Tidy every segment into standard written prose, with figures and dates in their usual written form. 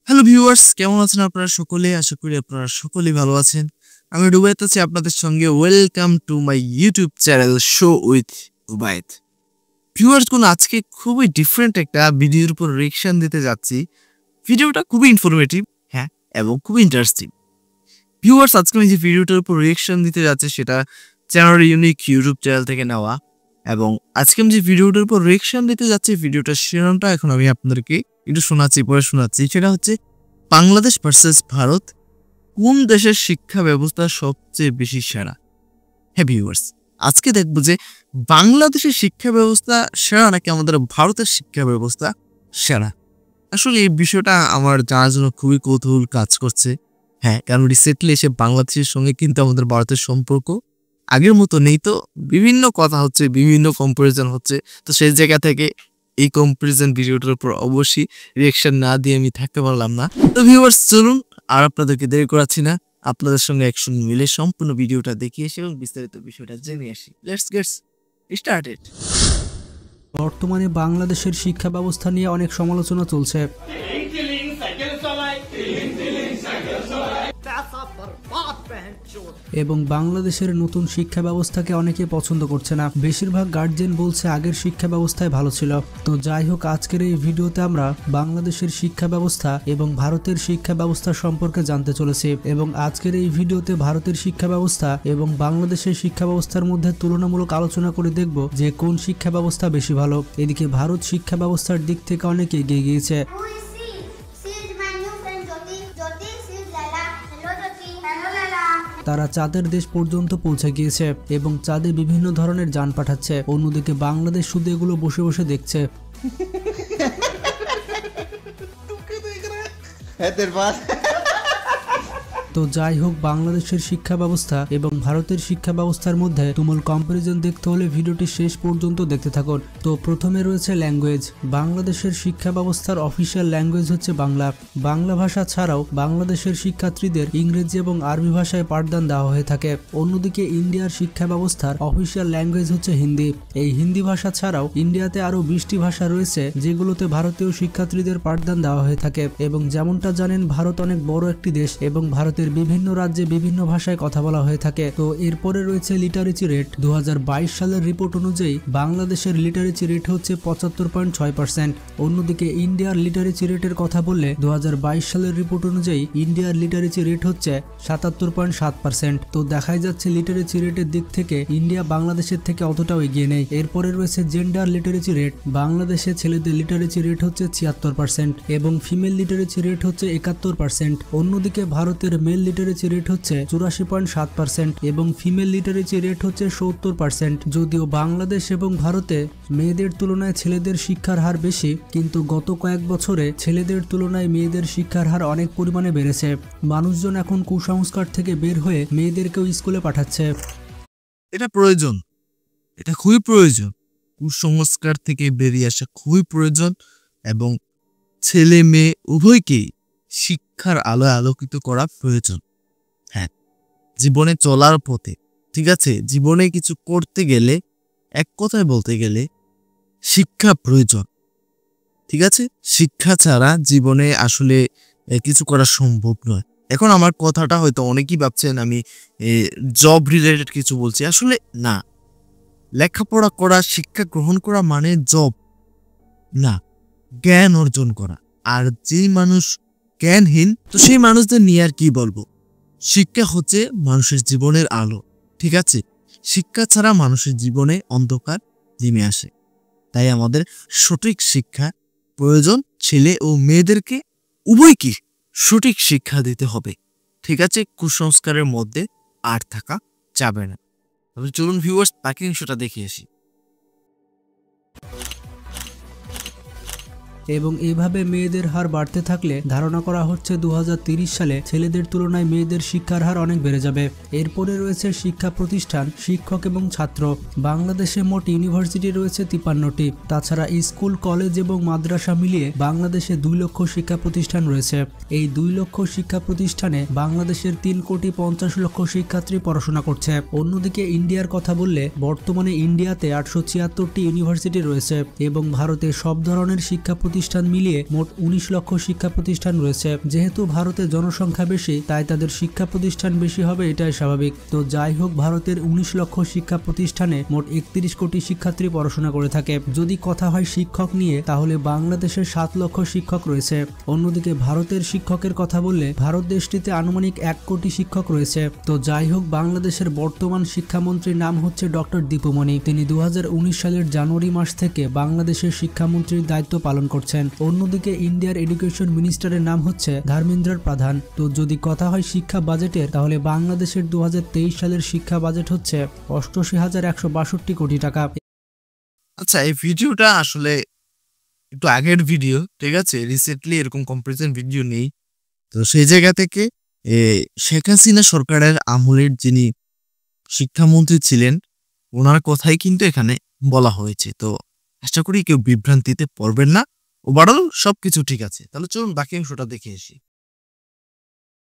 Hello viewers, কেমন আছেন আপনারা সকলে? আশা করি আপনারা সকলেই ভালো আছেন। আমি রুবায়েত আছি আপনাদের সঙ্গে। Welcome to my YouTube channel show with Rubayet. Viewers, আজকে খুবই ডিফারেন্ট একটা ভিডিওর উপর রিঅ্যাকশন দিতে যাচ্ছি। ভিডিওটা খুবই ইনফরমেটিভ, হ্যাঁ, এবং খুবই ইন্টারেস্টিং। ভিউয়ার্স, আজকে আমি যে ভিডিওটার উপর রিঅ্যাকশন দিতে যাচ্ছি সেটা চ্যানেল ইউনিক ইউটিউব চ্যানেল থেকে নেওয়া। এবং আজকে আমি যে ভিডিওটার উপর রিঅ্যাকশন দিতে যাচ্ছি, ভিডিওটার শিরোনামটা এখন আমি আপনাদেরকে একটু শোনাচ্ছি। সেটা হচ্ছে বাংলাদেশ ভার্সেস ভারত, কোন দেশের শিক্ষা ব্যবস্থা সবচেয়ে বেশি সেরা? হ্যাঁ ভিউয়ার্স, আজকে দেখবো যে বাংলাদেশের শিক্ষা ব্যবস্থা সেরা নাকি আমাদের ভারতের শিক্ষা ব্যবস্থা সেরা। আসলে এই বিষয়টা আমার জানার জন্য খুবই কৌতূহল কাজ করছে। হ্যাঁ, কারণ রিসেন্টলি এসে বাংলাদেশের সঙ্গে কিন্তু আমাদের ভারতের সম্পর্ক আগের মতো নেই। তো বিভিন্ন কথা হচ্ছে, বিভিন্ন কম্পারিজন হচ্ছে। তো সেই জায়গা থেকে এই কম্পারিজন ভিডিওটার উপর অবশ্যই রিঅ্যাকশন না দিয়ে আমি থাকতে পারলাম না। তো ভিউয়ার্স, চলুন আর আপনাদেরকে দেরি করাচ্ছি না, আপনাদের সঙ্গে একসঙ্গে মিলে সম্পূর্ণ ভিডিওটা দেখে এসে এবং বিস্তারিত বিষয়টা জেনে আসি। Let's get started. বর্তমানে বাংলাদেশের শিক্ষা ব্যবস্থা নিয়ে অনেক সমালোচনা চলছে। এবং বাংলাদেশের নতুন শিক্ষা ব্যবস্থাকে অনেকে পছন্দ করছে না। বেশিরভাগ গার্জিয়ান বলছে আগের শিক্ষা ব্যবস্থায় ভালো ছিল। তো যাই হোক, আজকের এই ভিডিওতে আমরা বাংলাদেশের শিক্ষা ব্যবস্থা এবং ভারতের শিক্ষা ব্যবস্থা সম্পর্কে জানতে চলেছি। এবং আজকের এই ভিডিওতে ভারতের শিক্ষা ব্যবস্থা এবং বাংলাদেশের শিক্ষা ব্যবস্থার মধ্যে তুলনামূলক আলোচনা করে দেখব যে কোন শিক্ষা ব্যবস্থা বেশি ভালো। এদিকে ভারত শিক্ষা ব্যবস্থার দিক থেকে অনেকে এগিয়ে গিয়েছে। তারা চাঁদের দেশ পর্যন্ত পৌঁছে গিয়েছে এবং চাঁদে বিভিন্ন ধরনের যান পাঠাচ্ছে। অন্যদিকে বাংলাদেশ শুধু এগুলো বসে বসে দেখছে। তো যাই হোক, বাংলাদেশের শিক্ষা ব্যবস্থা এবং ভারতের শিক্ষা ব্যবস্থার মধ্যে তুমুল কম্পারিজন দেখতে হলে ভিডিওটি শেষ পর্যন্ত দেখতে থাকুন। তো প্রথমে রয়েছে ল্যাঙ্গুয়েজ। বাংলাদেশের শিক্ষা ব্যবস্থার অফিসিয়াল ল্যাঙ্গুয়েজ হচ্ছে বাংলা। বাংলা ভাষা ছাড়াও বাংলাদেশের শিক্ষার্থীদের ইংরেজি এবং আরবি ভাষায় পাঠদান দেওয়া হয়ে থাকে। অন্যদিকে ইন্ডিয়ার শিক্ষা ব্যবস্থার অফিসিয়াল ল্যাঙ্গুয়েজ হচ্ছে হিন্দি। এই হিন্দি ভাষা ছাড়াও ইন্ডিয়াতে আরও 20টি ভাষা রয়েছে যেগুলোতে ভারতীয় শিক্ষার্থীদের পাঠদান দেওয়া হয়ে থাকে। এবং যেমনটা জানেন, ভারত অনেক বড় একটি দেশ এবং ভারতের বিভিন্ন রাজ্যে বিভিন্ন ভাষায় কথা বলা হয়ে থাকে। তো এরপরে রয়েছে লিটারেচি রেট। 2022 সালের রিপোর্ট অনুযায়ী বাংলাদেশের লিটারেচি রেট হচ্ছে 75.6%। অন্যদিকে ইন্ডিয়ার লিটারেচি রেটের কথা বললে 2022 সালের রিপোর্ট অনুযায়ী ইন্ডিয়ার লিটারেচি রেট হচ্ছে 77.7%। তো দেখাই যাচ্ছে লিটারেচি রেটের দিক থেকে ইন্ডিয়া বাংলাদেশের থেকে অতটাও এগিয়ে নেই। এরপরে রয়েছে জেন্ডার লিটারেচি রেট। বাংলাদেশে ছেলেদের লিটারেচি রেট হচ্ছে 76% এবং ফিমেল লিটারেচি রেট হচ্ছে 71%। অন্যদিকে ভারতের মেল লিটারেচি রেট হচ্ছে 84.7% এবং ফিমেল লিটারেচি রেট হচ্ছে 70%। যদিও বাংলাদেশ এবং ভারতে মেয়েদের তুলনায় ছেলেদের শিক্ষার হার বেশি, কিন্তু গত কয়েক বছরে ছেলেদের তুলনায় মেয়েদের শিক্ষার হার অনেক পরিমাণে বেড়েছে। মানুষজন এখন কুসংস্কার থেকে বের হয়ে মেয়েদেরকেও স্কুলে পাঠাচ্ছে। এটা প্রয়োজন, এটা খুবই প্রয়োজন। কুসংস্কার থেকে বেরিয়ে আসা খুবই প্রয়োজন এবং ছেলে মেয়ে উভয়কেই শিক্ষার আলোয় আলোকিত করা প্রয়োজন। হ্যাঁ, জীবনে চলার পথে, ঠিক আছে, জীবনে কিছু করতে গেলে, এক কথায় বলতে গেলে শিক্ষা প্রয়োজন। ঠিক আছে, শিক্ষা ছাড়া জীবনে আসলে কিছু করা সম্ভব নয়। এখন আমার কথাটা হয়তো অনেকেই ভাবছেন আমি জব রিলেটেড কিছু বলছি, আসলে না। লেখাপড়া করা, শিক্ষা গ্রহণ করা মানে জব না, জ্ঞান অর্জন করা। আর যেই মানুষ জ্ঞানহীন, তো সেই মানুষদের নিয়ে আর কি বলবো। শিক্ষা হচ্ছে মানুষের জীবনের আলো, ঠিক আছে। শিক্ষা ছাড়া মানুষের জীবনে অন্ধকার নেমে আসে। তাই আমাদের সঠিক শিক্ষা প্রয়োজন। ছেলে ও মেয়েদেরকে উভয়কে সঠিক শিক্ষা দিতে হবে, ঠিক আছে। কুসংস্কারের মধ্যে আর থাকা যাবে না। তবে চলুন ভিউয়ার্স, বাকি অংশটা দেখে আসি। এবং এভাবে মেয়েদের হার বাড়তে থাকলে ধারণা করা হচ্ছে 2030 সালে ছেলেদের তুলনায় মেয়েদের শিক্ষার হার অনেক বেড়ে যাবে। এরপরে রয়েছে শিক্ষা প্রতিষ্ঠান, শিক্ষক এবং ছাত্র। বাংলাদেশে মোট ইউনিভার্সিটি রয়েছে 53টি। তাছাড়া স্কুল, কলেজ এবং মাদ্রাসা মিলিয়ে বাংলাদেশে 2 লক্ষ শিক্ষা প্রতিষ্ঠান রয়েছে। এই 2 লক্ষ শিক্ষা প্রতিষ্ঠানে বাংলাদেশের 3,50,00,000 শিক্ষার্থী পড়াশোনা করছে। অন্যদিকে ইন্ডিয়ার কথা বললে বর্তমানে ইন্ডিয়াতে 876টি ইউনিভার্সিটি রয়েছে এবং ভারতে সব ধরনের শিক্ষা প্রতিষ্ঠান মিলিয়ে মোট 19 লক্ষ শিক্ষা প্রতিষ্ঠান রয়েছে। যেহেতু ভারতে জনসংখ্যা বেশি, তাই তাদের শিক্ষা প্রতিষ্ঠান বেশি হবে, এটাই স্বাভাবিক। তো যাই হোক, ভারতের 19 লক্ষ শিক্ষা প্রতিষ্ঠানে মোট 31 কোটি শিক্ষার্থী পড়াশোনা করে থাকে। যদি কথা হয় শিক্ষক নিয়ে, তাহলে বাংলাদেশের 7 লক্ষ শিক্ষক রয়েছে। অন্যদিকে ভারতের শিক্ষকের কথা বললে ভারত দেশটিতে আনুমানিক 1 কোটি শিক্ষক রয়েছে। তো যাই হোক, বাংলাদেশের বর্তমান শিক্ষামন্ত্রীর নাম হচ্ছে ডক্টর দীপুমণি। তিনি 2019 সালের জানুয়ারি মাস থেকে বাংলাদেশের শিক্ষামন্ত্রীর দায়িত্ব পালন করছেন। অন্যদিকে ইন্ডিয়ার এডুকেশন মিনিস্টারের নাম হচ্ছে ধর্মেন্দ্র প্রধান। তো যদি কথা হয় শিক্ষা বাজেটের, তাহলে বাংলাদেশের 2023 সালের শিক্ষা বাজেট হচ্ছে 88,162 কোটি টাকা। আচ্ছা, এই ভিডিওটা আসলে একটু আগের ভিডিও, ঠিক আছে? রিসেন্টলি এরকম কম্পারিজন ভিডিও নেই। তো সেই জায়গা থেকে শেখ হাসিনা সরকারের আমলের যিনি শিক্ষামন্ত্রী ছিলেন, ওনার কথাই কিন্তু এখানে বলা হয়েছে। তো আশা করি কেউ বিভ্রান্তিতে পড়বেন না। ওভারঅল সবকিছু ঠিক আছে। তাহলে চলুন বাকি অংশটা দেখে আসি।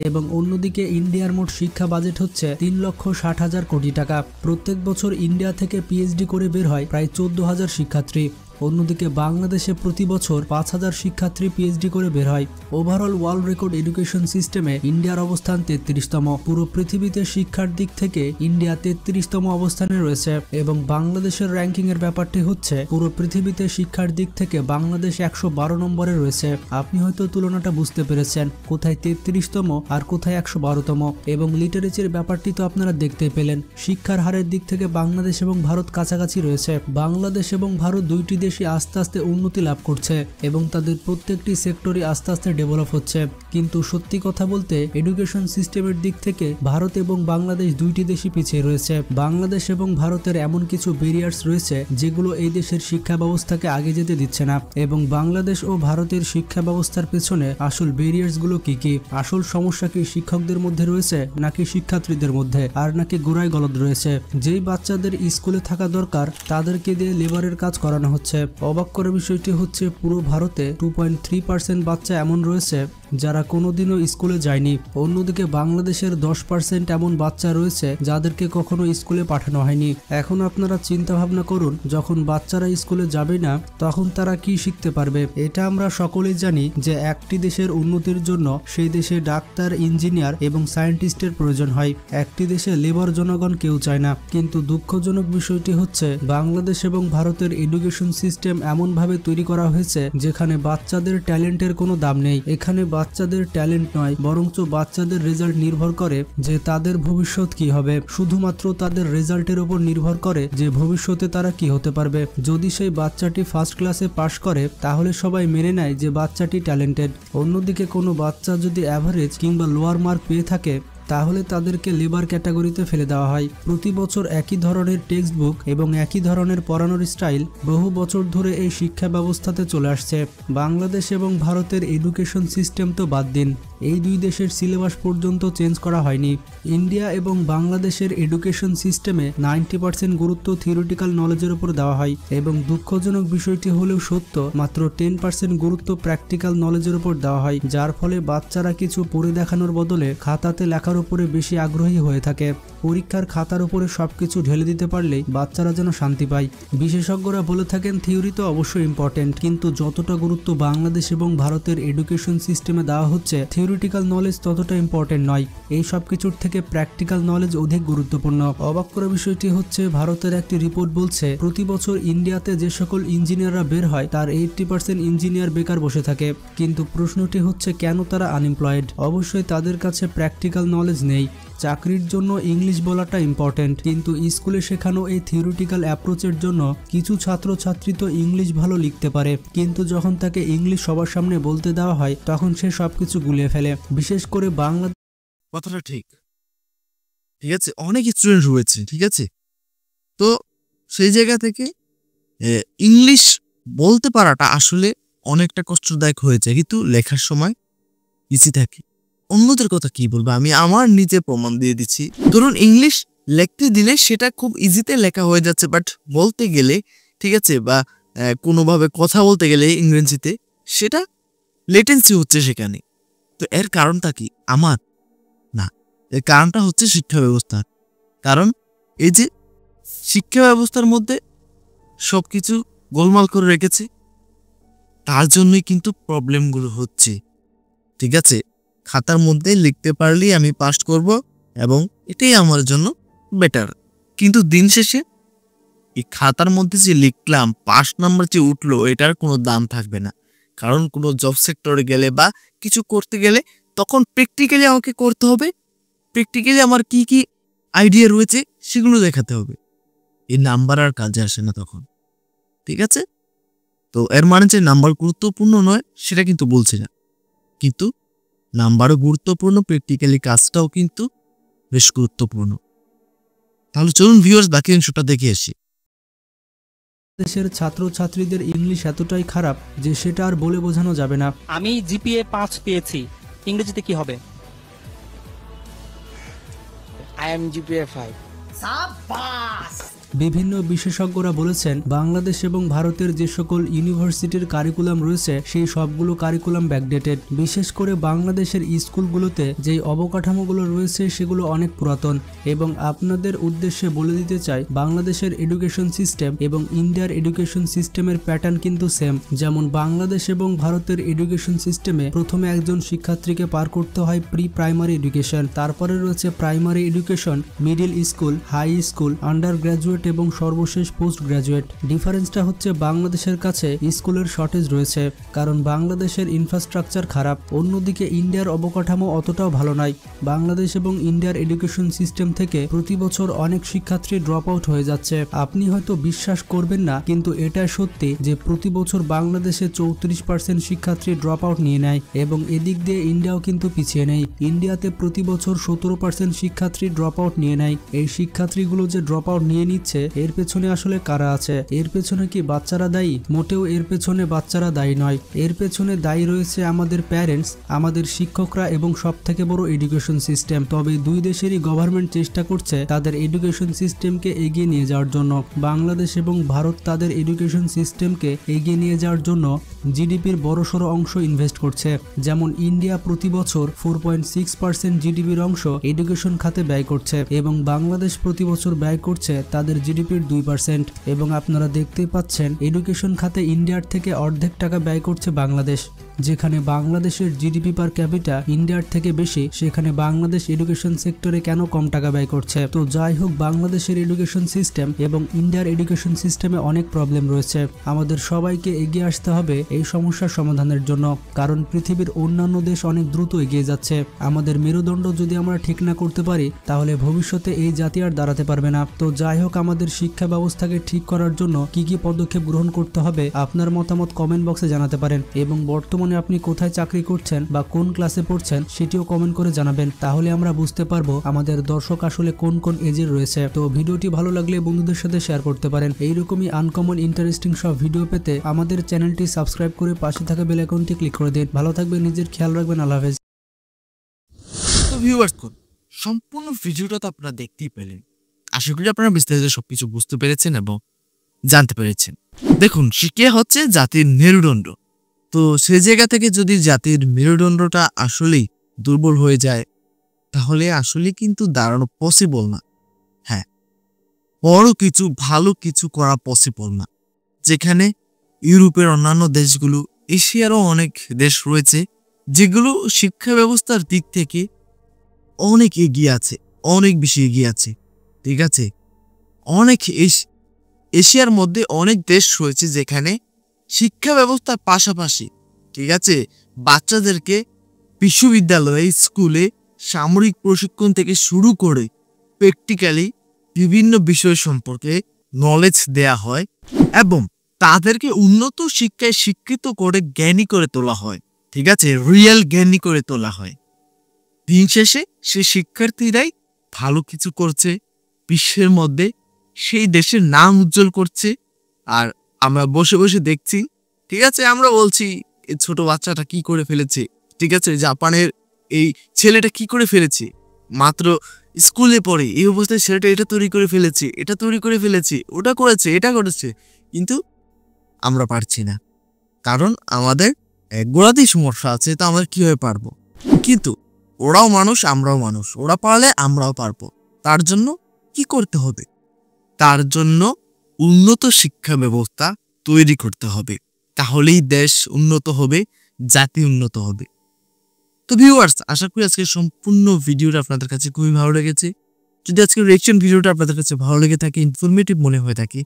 এবং অন্যদিকে ইন্ডিয়ার মোট শিক্ষা বাজেট হচ্ছে 3,60,000 কোটি টাকা। প্রত্যেক বছর ইন্ডিয়া থেকে পিএইচডি করে বের হয় প্রায় 14,000 শিক্ষার্থী। অন্যদিকে বাংলাদেশে প্রতি বছর 5,000 শিক্ষার্থী পিএইচডি করে বের হয়। ওভারঅল ওয়ার্ল্ড রেকর্ড এডুকেশন সিস্টেমে ইন্ডিয়ার অবস্থান 33তম। পুরো পৃথিবীতে শিক্ষার দিক থেকে ইন্ডিয়া 33তম অবস্থানে রয়েছে। এবং বাংলাদেশের র্যাঙ্কিং এর ব্যাপারটি হচ্ছে, পুরো পৃথিবীতে শিক্ষার দিক থেকে বাংলাদেশ 112 নম্বরে রয়েছে। আপনি হয়তো তুলনাটা বুঝতে পেরেছেন, কোথায় 33তম আর কোথায় 112তম। এবং লিটারেচারের ব্যাপারটি তো আপনারা দেখতে পেলেন, শিক্ষার হারের দিক থেকে বাংলাদেশ এবং ভারত কাছাকাছি রয়েছে। বাংলাদেশ এবং ভারত দুইটি দেশই আস্তে আস্তে উন্নতি লাভ করছে এবং তাদের প্রত্যেকটি সেক্টরে আস্তে আস্তে ডেভেলপ হচ্ছে। কিন্তু সত্যি কথা বলতে এডুকেশন সিস্টেমের দিক থেকে ভারত এবং বাংলাদেশ দুইটি দেশই পিছিয়ে রয়েছে। বাংলাদেশ এবং ভারতের এমন কিছু ব্যারিয়ার্স রয়েছে যেগুলো এই দেশের শিক্ষা ব্যবস্থাকে আগে যেতে দিচ্ছে না। এবং বাংলাদেশ ও ভারতের শিক্ষা ব্যবস্থার পেছনে আসল ব্যারিয়ার্সগুলো কি কি, আসল সমস্যা কি শিক্ষকদের মধ্যে রয়েছে নাকি শিক্ষার্থীদের মধ্যে, আর নাকি গোড়ায় গলদ রয়েছে? যেই বাচ্চাদের স্কুলে থাকা দরকার তাদেরকে দিয়ে লেবারের কাজ করানো হচ্ছে। অবাক করার বিষয়টি হচ্ছে, পুরো ভারতে 2.3% বাচ্চা এমন রয়েছে যারা কোনোদিনও স্কুলে যায়নি। অন্যদিকে বাংলাদেশের 10% এমন বাচ্চা রয়েছে যাদেরকে কখনো স্কুলে পাঠানো হয়নি। এখন আপনারা চিন্তা ভাবনা করুন, যখন বাচ্চারা স্কুলে যাবে না তখন তারা কি শিখতে পারবে? এটা আমরা সকলেই জানি যে একটি দেশের উন্নতির জন্য সেই দেশে ডাক্তার, ইঞ্জিনিয়ার এবং সায়েন্টিস্টের প্রয়োজন হয়। একটি দেশে লেবার জনগণ কেউ চায় না। কিন্তু দুঃখজনক বিষয়টি হচ্ছে, বাংলাদেশ এবং ভারতের এডুকেশন সিস্টেম এমনভাবে তৈরি করা হয়েছে যেখানে বাচ্চাদের ট্যালেন্টের কোনো দাম নেই। এখানে বাচ্চাদের ট্যালেন্ট নয়, বরঞ্চ বাচ্চাদের রেজাল্ট নির্ভর করে যে তাদের ভবিষ্যৎ কি হবে। শুধুমাত্র তাদের রেজাল্টের উপর নির্ভর করে যে ভবিষ্যতে তারা কি হতে পারবে। যদি সেই বাচ্চাটি ফার্স্ট ক্লাসে পাশ করে তাহলে সবাই মেনে নেয় যে বাচ্চাটি ট্যালেন্টেড। অন্যদিকে কোনো বাচ্চা যদি অ্যাভারেজ কিংবা লোয়ার মার্ক পেয়ে থাকে তাহলে তাদেরকে লেবার ক্যাটাগরিতে ফেলে দেওয়া হয়। প্রতি বছর একই ধরনের টেক্সট বুক এবং একই ধরনের পড়ানোর স্টাইল বহু বছর ধরে এই শিক্ষা ব্যবস্থাতে চলে আসছে। বাংলাদেশ এবং ভারতের এডুকেশন সিস্টেম তো বাদ দিন, এই দুই দেশের সিলেবাস পর্যন্ত চেঞ্জ করা হয়নি। ইন্ডিয়া এবং বাংলাদেশের এডুকেশন সিস্টেমে 90% গুরুত্ব থিওরিটিক্যাল নলেজের উপর দেওয়া হয় এবং দুঃখজনক বিষয়টি হলেও সত্য, মাত্র 10% গুরুত্ব প্র্যাকটিক্যাল নলেজের উপর দেওয়া হয়, যার ফলে বাচ্চারা কিছু পড়ে দেখানোর বদলে খাতাতে লেখার উপরে বেশি আগ্রহী হয়ে থাকে। পরীক্ষার খাতার উপরে সবকিছু ঢেলে দিতে পারলেই বাচ্চারা যেন শান্তি পায়। বিশেষজ্ঞরা বলে থাকেন থিওরি তো অবশ্যই ইম্পর্টেন্ট, কিন্তু যতটা গুরুত্ব বাংলাদেশ এবং ভারতের এডুকেশন সিস্টেমে দেওয়া হচ্ছে থিওরিটিক্যাল নলেজ ততটা ইম্পর্টেন্ট নয়। এই সব কিছুর থেকে প্র্যাকটিক্যাল নলেজ অধিক গুরুত্বপূর্ণ। অবাক করা বিষয়টি হচ্ছে, ভারতের একটি রিপোর্ট বলছে প্রতি বছর ইন্ডিয়াতে যে সকল ইঞ্জিনিয়াররা বের হয় তার 80% ইঞ্জিনিয়ার বেকার বসে থাকে। কিন্তু প্রশ্নটি হচ্ছে, কেন তারা আনএমপ্লয়েড? অবশ্যই তাদের কাছে প্র্যাকটিক্যাল নলেজ নেই। চাকরির জন্য ইংলিশ বলাটা ইম্পর্টেন্ট, কিন্তু স্কুলে শেখানো এই থিওরিটিক্যাল অ্যাপ্রোচের জন্য কিছু ছাত্রছাত্রী তো ইংলিশ ভালো লিখতে পারে, কিন্তু যখন তাকে ইংলিশ সবার সামনে বলতে দেওয়া হয় তখন সে সবকিছু গুলিয়ে ফেলে। বিশেষ করে বাংলা কথাটা ঠিক, ঠিক আছে? অনেক স্টুডেন্ট রয়েছে, ঠিক আছে? তো সেই জায়গা থেকে ইংলিশ বলতে পারাটা আসলে অনেকটা কষ্টদায়ক হয়ে যায়, কিন্তু লেখার সময় ইজি থাকে। অন্যদের কথা কি বলবো, আমি আমার নিজে প্রমাণ দিয়ে দিচ্ছি। ধরুন ইংলিশ লিখতে দিলে সেটা খুব ইজিতে লেখা হয়ে যাচ্ছে, বাট বলতে গেলে, ঠিক আছে, বা কোনোভাবে কথা বলতে গেলে ইংরেজিতে সেটা লেটেন্সি হচ্ছে সেখানে। তো এর কারণটা কি? আমার না, এর কারণটা হচ্ছে শিক্ষা ব্যবস্থার। কারণ এই যে শিক্ষা ব্যবস্থার মধ্যে সবকিছু গোলমাল করে রেখেছে, তার জন্যই কিন্তু প্রবলেমগুলো হচ্ছে। ঠিক আছে, খাতার মধ্যে লিখতে পারলেই আমি পাস করব এবং এটাই আমার জন্য বেটার। কিন্তু দিন শেষে এই খাতার মধ্যে যে লিখলাম, পাস নাম্বার যে উঠলো, এটার কোনো দাম থাকবে না। কারণ কোনো জব সেক্টরে গেলে বা কিছু করতে গেলে তখন প্র্যাকটিক্যালি আমাকে করতে হবে। প্র্যাকটিক্যালি আমার কি কি আইডিয়া রয়েছে সেগুলো দেখাতে হবে। এই নাম্বার আর কাজে আসে না তখন। ঠিক আছে, তো এর মানে যে নাম্বার গুরুত্বপূর্ণ নয় সেটা কিন্তু বলছি না, কিন্তু নাম্বারও গুরুত্বপূর্ণ, প্র্যাকটিক্যালি কাজটাও কিন্তু বেশ গুরুত্বপূর্ণ। তাহলে চলুন ভিউয়ার্স বাকি অংশটা দেখে আসি। দেশের ছাত্রছাত্রীদের ইংলিশ এতটাই খারাপ যে সেটা আর বলে বোঝানো যাবে না। আমি জিপিএ 5 পেয়েছি, ইংরেজিতে কি হবে? I am GPA 5. বিভিন্ন বিশেষজ্ঞরা বলেছেন বাংলাদেশ এবং ভারতের যে সকল ইউনিভার্সিটির কারিকুলাম রয়েছে সেই সবগুলো কারিকুলাম ব্যাকডেটেড। বিশেষ করে বাংলাদেশের স্কুলগুলোতে যেই অবকাঠামোগুলো রয়েছে সেগুলো অনেক পুরাতন। এবং আপনাদের উদ্দেশ্যে বলে দিতে চাই, বাংলাদেশের এডুকেশন সিস্টেম এবং ইন্ডিয়ার এডুকেশন সিস্টেমের প্যাটার্ন কিন্তু সেম। যেমন বাংলাদেশ এবং ভারতের এডুকেশন সিস্টেমে প্রথমে একজন শিক্ষার্থীকে পার করতে হয় প্রি প্রাইমারি এডুকেশন, তারপরে রয়েছে primary education, middle school, high school, undergraduate এবং সর্বশেষ পোস্ট গ্রাজুয়েট। ডিফারেন্সটা হচ্ছে বাংলাদেশের কাছে স্কুলের শর্টেজ রয়েছে, কারণ বাংলাদেশের ইনফ্রাস্ট্রাকচার খারাপ। অন্যদিকে ইন্ডিয়ার অবকাঠামো অতটাও ভালো নয়। বাংলাদেশ এবং ইন্ডিয়ার এডুকেশন সিস্টেম থেকে প্রতি বছর অনেক শিক্ষার্থী ড্রপ আউট হয়ে যাচ্ছে। আপনি হয়তো বিশ্বাস করবেন না, কিন্তু এটা সত্যি যে প্রতি বছর বাংলাদেশে 34% শিক্ষার্থী ড্রপ আউট নিয়ে নেয় এবং এদিক দিয়ে ইন্ডিয়াও কিন্তু পিছিয়ে নেই। ইন্ডিয়াতে প্রতি বছর 17% শিক্ষার্থী ড্রপ আউট নিয়ে নেয়। এই শিক্ষার্থীগুলো যে ড্রপ আউট নিয়ে নিচ্ছে এর পেছনে আসলে কারা আছে? এর পেছনে কি বাচ্চারা দায়ী? মোটেও এর পেছনে বাচ্চারা দায়ী নয়। এর পেছনে দায়ী রয়েছে আমাদের প্যারেন্টস, আমাদের শিক্ষকরা এবং সব থেকে বড় এডুকেশন সিস্টেম। তবে দুই দেশেরই গভর্নমেন্ট চেষ্টা করছে তাদের এডুকেশন সিস্টেমকে এগিয়ে নিয়ে যাওয়ার জন্য। বাংলাদেশ এবং ভারত তাদের এডুকেশন সিস্টেমকে এগিয়ে নিয়ে যাওয়ার জন্য জিডিপির বড়সড় অংশ ইনভেস্ট করছে। যেমন ইন্ডিয়া প্রতি বছর 4.6% জিডিপির অংশ এডুকেশন খাতে ব্যয় করছে এবং বাংলাদেশ প্রতি বছর ব্যয় করছে তাদের জিডিপির 2%। এবং আপনারা দেখতেই পাচ্ছেন এডুকেশন খাতে ইন্ডিয়ার থেকে অর্ধেক টাকা ব্যয় করছে বাংলাদেশ। যেখানে বাংলাদেশের জিডিপি পার ক্যাপিটা ইন্ডিয়ার থেকে বেশি, সেখানে বাংলাদেশ এডুকেশন সেক্টরে কেন কম টাকা ব্যয় করছে? তো যাই হোক, বাংলাদেশের এডুকেশন সিস্টেম এবং ইন্ডিয়ার এডুকেশন সিস্টেমে অনেক প্রবলেম রয়েছে। আমাদের সবাইকে এগিয়ে আসতে হবে এই সমস্যার সমাধানের জন্য, কারণ পৃথিবীর অন্যান্য দেশ অনেক দ্রুত এগিয়ে যাচ্ছে। আমাদের মেরুদণ্ড যদি আমরা ঠিক না করতে পারি তাহলে ভবিষ্যতে এই জাতি আর দাঁড়াতে পারবে না। তো যাই হোক, আমাদের শিক্ষা ব্যবস্থাকে ঠিক করার জন্য কি কি পদক্ষেপ গ্রহণ করতে হবে আপনার মতামত কমেন্ট বক্সে জানাতে পারেন। এবং বর্তমানে আপনি কোথায় চাকরি করছেন বা কোন ক্লাসে পড়ছেন সেটিও কমেন্ট করে জানাবেন, তাহলে আমরা বুঝতে পারবো আমাদের দর্শক আসলে কোন কোন এজের রয়েছে। তো ভিডিওটি ভালো লাগলে বন্ধুদের সাথে শেয়ার করতে পারেন। এইরকমই আনকমন ইন্টারেস্টিং সব ভিডিও পেতে আমাদের চ্যানেলটি সাবস্ক্রাইব করে পাশে থাকা বেল আইকনটি ক্লিক করে দিন। ভালো থাকবেন, নিজের খেয়াল রাখবেন। আল্লাহ হাফেজ। তো ভিউয়ার্স, সম্পূর্ণ ভিডিওটা তো আপনারা দেখতেই পেলেন। আশা করি আপনারা বিস্তারিত সবকিছু বুঝতে পেরেছেন এবং জানতে পেরেছেন। দেখুন, শিক্ষা হচ্ছে জাতির মেরুদণ্ড। তো সেই জায়গা থেকে যদি জাতির মেরুদণ্ডটা আসলেই দুর্বল হয়ে যায় তাহলে আসলে কিন্তু দাঁড়ানো পসিবল না। হ্যাঁ, বড় কিছু ভালো কিছু করা পসিবল না। যেখানে ইউরোপের অন্যান্য দেশগুলো, এশিয়ারও অনেক দেশ রয়েছে যেগুলো শিক্ষা ব্যবস্থার দিক থেকে অনেক এগিয়ে আছে, অনেক বেশি এগিয়ে আছে। ঠিক আছে, অনেক এশিয়ার মধ্যে অনেক দেশ রয়েছে যেখানে শিক্ষা ব্যবস্থার পাশাপাশি, ঠিক আছে, বাচ্চাদেরকে বিশ্ববিদ্যালয়ে, স্কুলে সামরিক প্রশিক্ষণ থেকে শুরু করে প্র্যাকটিক্যালি বিভিন্ন বিষয় সম্পর্কে নলেজ দেয়া হয় এবং তাদেরকে উন্নত শিক্ষায় শিক্ষিত করে জ্ঞানী করে তোলা হয়। ঠিক আছে, রিয়েল জ্ঞানী করে তোলা হয়। দিন শেষে সে শিক্ষার্থীরাই ভালো কিছু করছে বিশ্বের মধ্যে, সেই দেশের নাম উজ্জ্বল করছে। আর আমরা বসে বসে দেখছি। ঠিক আছে, আমরা বলছি এই ছোট বাচ্চাটা কি করে ফেলেছে, ঠিক আছে, জাপানের এই ছেলেটা কি করে ফেলেছে, মাত্র স্কুলে পড়ে এই অবস্থায় ছেলেটা এটা তৈরি করে ফেলেছে, এটা তৈরি করে ফেলেছে, ওটা করেছে, এটা করেছে। কিন্তু আমরা পারছি না, কারণ আমাদের গোড়াতেই সমস্যা আছে। তো আমরা কিভাবে পারবো? কিন্তু ওরাও মানুষ, আমরাও মানুষ। ওরা পারলে আমরাও পারবো। তার জন্য কি করতে হবে? তার জন্য উন্নত শিক্ষা ব্যবস্থা তৈরি করতে হবে। তাহলেই দেশ উন্নত হবে, জাতি উন্নত হবে। তো ভিউয়ার্স, আশা করি আজকের সম্পূর্ণ ভিডিওটা আপনাদের কাছে খুবই ভালো লেগেছে। যদি আজকের রিঅ্যাকশন ভিডিওটা আপনাদের কাছে ভালো লেগে থাকে, ইনফরমেটিভ মনে হয়ে থাকে,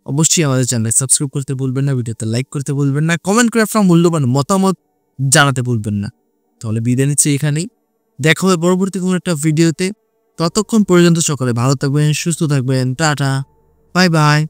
অবশ্যই আমাদের চ্যানেল সাবস্ক্রাইব করতে ভুলবেন না, ভিডিওতে লাইক করতে ভুলবেন না, কমেন্ট করে আপনার মূল্যবান মতামত জানাতে ভুলবেন না। তাহলে বিদায় নিচ্ছি এখানেই, দেখা হবে পরবর্তী কোনো একটা ভিডিওতে। ততক্ষণ পর্যন্ত সকলে ভালো থাকবেন, সুস্থ থাকবেন, টাটা, বাই বাই।